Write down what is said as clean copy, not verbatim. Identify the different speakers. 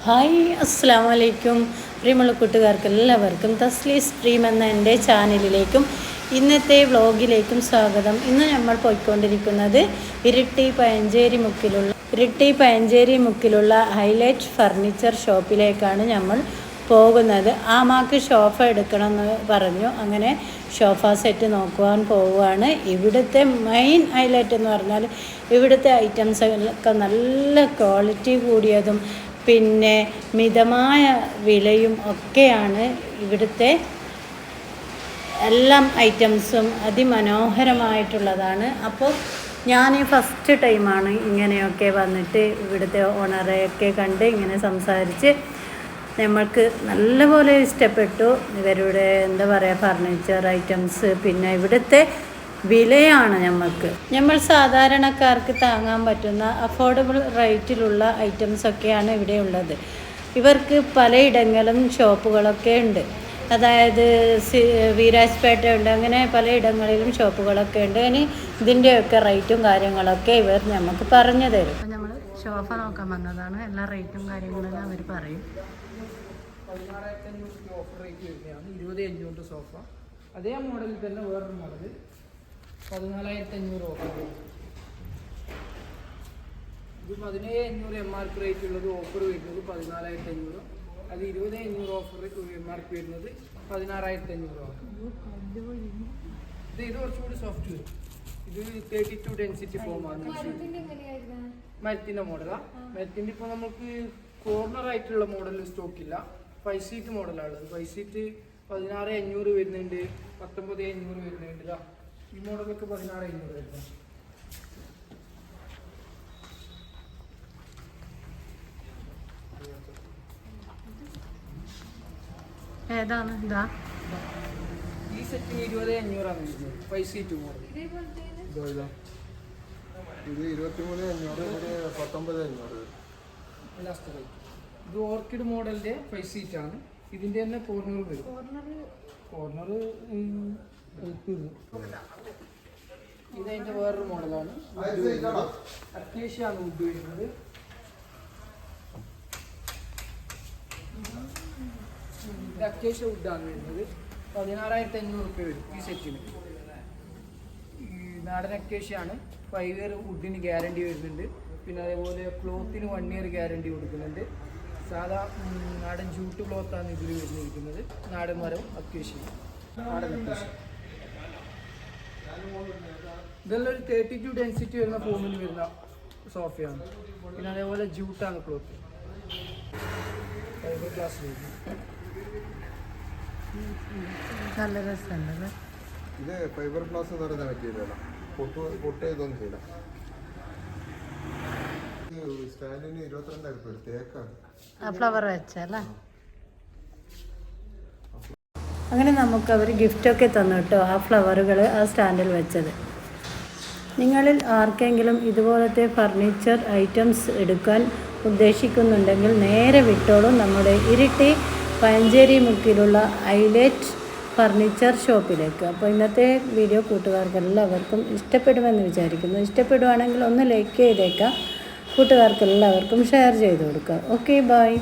Speaker 1: Hi അസ്സലാമു അലൈക്കും. പ്രിയമുള്ള കൂട്ടുകാർക്ക് എല്ലാവർക്കും തസ്ലീസ് ഡ്രീം എന്ന എൻ്റെ ചാനലിലേക്കും ഇന്നത്തെ വ്ളോഗിലേക്കും സ്വാഗതം. ഇന്ന് നമ്മൾ പോയിക്കൊണ്ടിരിക്കുന്നത് ഇരിട്ടി പയഞ്ചേരി മുക്കിലുള്ള ഹൈലൈറ്റ് ഫർണിച്ചർ ഷോപ്പിലേക്കാണ് നമ്മൾ പോകുന്നത്. ആമാക്ക് സോഫ എടുക്കണമെന്ന് പറഞ്ഞു. അങ്ങനെ സോഫ സെറ്റ് നോക്കുവാൻ പോവുകയാണ്. ഇവിടുത്തെ മെയിൻ ഹൈലൈറ്റ് എന്ന് പറഞ്ഞാൽ ഇവിടുത്തെ ഐറ്റംസൊക്കെ നല്ല ക്വാളിറ്റി കൂടിയതും പിന്നെ മിതമായ വിലയും ഒക്കെയാണ്. ഇവിടുത്തെ എല്ലാം ഐറ്റംസും അതിമനോഹരമായിട്ടുള്ളതാണ്. അപ്പോൾ ഞാൻ ഫസ്റ്റ് ടൈമാണ് ഇങ്ങനെയൊക്കെ വന്നിട്ട് ഇവിടുത്തെ ഓണറെയൊക്കെ കണ്ട് ഇങ്ങനെ സംസാരിച്ച് നമ്മൾക്ക് നല്ലപോലെ ഇഷ്ടപ്പെട്ടു. ഇവരുടെ എന്താ പറയുക ഫർണിച്ചർ ഐറ്റംസ്, പിന്നെ ഇവിടുത്തെ വിലയാണ് നമ്മൾ സാധാരണക്കാർക്ക് താങ്ങാൻ പറ്റുന്ന അഫോർഡബിൾ റേറ്റിലുള്ള ഐറ്റംസൊക്കെയാണ് ഇവിടെ ഉള്ളത്. ഇവർക്ക് പലയിടങ്ങളും ഷോപ്പുകളൊക്കെ ഉണ്ട്. അതായത് വീരാജ്പേട്ട ഉണ്ട്, അങ്ങനെ പലയിടങ്ങളിലും ഷോപ്പുകളൊക്കെ ഉണ്ട്. ഇനി ഇതിൻ്റെയൊക്കെ റേറ്റും കാര്യങ്ങളൊക്കെ ഇവർ നമുക്ക് പറഞ്ഞു തരും. അപ്പോൾ നമ്മൾ സോഫ നോക്കാൻ വന്നതാണ്. എല്ലാ റേറ്റും കാര്യങ്ങളും അവർ പറയും.
Speaker 2: 16,500 ഓഫർ റേറ്റ് വരുന്നതാണ്. 20,500 സോഫ. അതേ മോഡലിൽ തന്നെ വേറൊരു മോഡൽ 14,500 ഓഫർ. ഇത് 17,500 MRP റേറ്റ് ഉള്ളത്. ഓഫർ വരുന്നത് 14,500. അത് 20,500 ഓഫർ MRP വരുന്നത് 16,500 ആണ്. ഇത് കുറച്ചുകൂടി സോഫ്റ്റ് വരും. ഇത് 32 ഡെൻസിറ്റി ഫോമാണ്. മരത്തിൻ്റെ മോഡലാണ്. മരത്തിൻ്റെ ഇപ്പോൾ നമുക്ക് കോർണർ ആയിട്ടുള്ള മോഡൽ സ്റ്റോക്കില്ല. 5 സീറ്റ് മോഡലാണ്. 5 സീറ്റ് 16,500 വരുന്നുണ്ട്, 19,500 വരുന്നുണ്ട്. ഈ മോഡലൊക്കെ 16,500 വരുന്നത്.
Speaker 1: ഏതാണ് ഇതാ?
Speaker 2: ഈ സെറ്റിന് 20,500 ആണ് വരുന്നത്. 5 സീറ്റ് മോഡൽ.
Speaker 3: ഇത് 23,500, 19,500
Speaker 2: ലാസ്റ്റ് റേറ്റ്. ഇത് ഓർക്കിഡ് മോഡലിന്റെ 5 സീറ്റ് ആണ്. ഇതിന്റെ തന്നെ കോർണർ വരും. കോർണർ ഇതതിന്റെ വേറൊരു മോഡലാണ്. അത്യാവശ്യമാണ് വുഡ് വരുന്നത്. ഇത് അത്യാവശ്യം വുഡാണ് വരുന്നത്. 16,500 റുപ്യ വരും ഈ സെറ്റിന്. ഈ നാടൻ അത്യാവശ്യമാണ്. 5 ഇയർ വുഡിന് ഗ്യാരണ്ടി വരുന്നുണ്ട്. പിന്നെ അതേപോലെ ക്ലോത്തിന് 1 ഇയർ ഗ്യാരണ്ടി കൊടുക്കുന്നുണ്ട്. സാധാ നാടൻ ജൂട്ട് ക്ലോത്താണ് ഇതിൽ വരുന്നിരിക്കുന്നത്. നാടൻ മരം അത്യാവശ്യം, നാടൻ അത്യാവശ്യം. ഇതെല്ലാം ഒരു 32 ഡെൻസിറ്റി വരുന്ന ഫോമിൽ വരുന്ന സോഫയാണ്. പിന്നെ അതേപോലെ ജൂട്ടാണ് ക്ലോത്ത്. ഫൈബർ ഗ്ലാസ് വരുന്നു.
Speaker 1: നല്ല രസമുണ്ടല്ലേ.
Speaker 3: ഇത് ഫൈബർ ഗ്ലാസ് എന്ന് പറയുന്ന മെറ്റീരിയലാണ്. പൊട്ട് ഇതൊന്നും ചെയ്യില്ല. സ്റ്റാൻഡിന് 22,000 രൂപ തേക്കാണ്.
Speaker 1: ഫ്ലവർ വെച്ചല്ലേ. അങ്ങനെ നമുക്ക് അവർ ഗിഫ്റ്റൊക്കെ തന്നു കേട്ടോ, ആ ഫ്ലവറുകൾ ആ സ്റ്റാൻഡിൽ വെച്ചത്. നിങ്ങളിൽ ആർക്കെങ്കിലും ഇതുപോലത്തെ ഫർണിച്ചർ ഐറ്റംസ് എടുക്കാൻ ഉദ്ദേശിക്കുന്നുണ്ടെങ്കിൽ നേരെ വിട്ടോളും നമ്മുടെ ഇരിട്ടി പയഞ്ചേരി മുക്കിലുള്ള ഹൈലൈറ്റ് ഫർണിച്ചർ ഷോപ്പിലേക്ക്. അപ്പോൾ ഇന്നത്തെ വീഡിയോ കൂട്ടുകാർക്ക് എല്ലാവർക്കും ഇഷ്ടപ്പെടുമെന്ന് വിചാരിക്കുന്നു. ഇഷ്ടപ്പെടുവാണെങ്കിൽ ഒന്ന് ലൈക്ക് ചെയ്തേക്കാം. കൂട്ടുകാർക്ക് എല്ലാവർക്കും ഷെയർ ചെയ്ത് കൊടുക്കുക. Okay, by.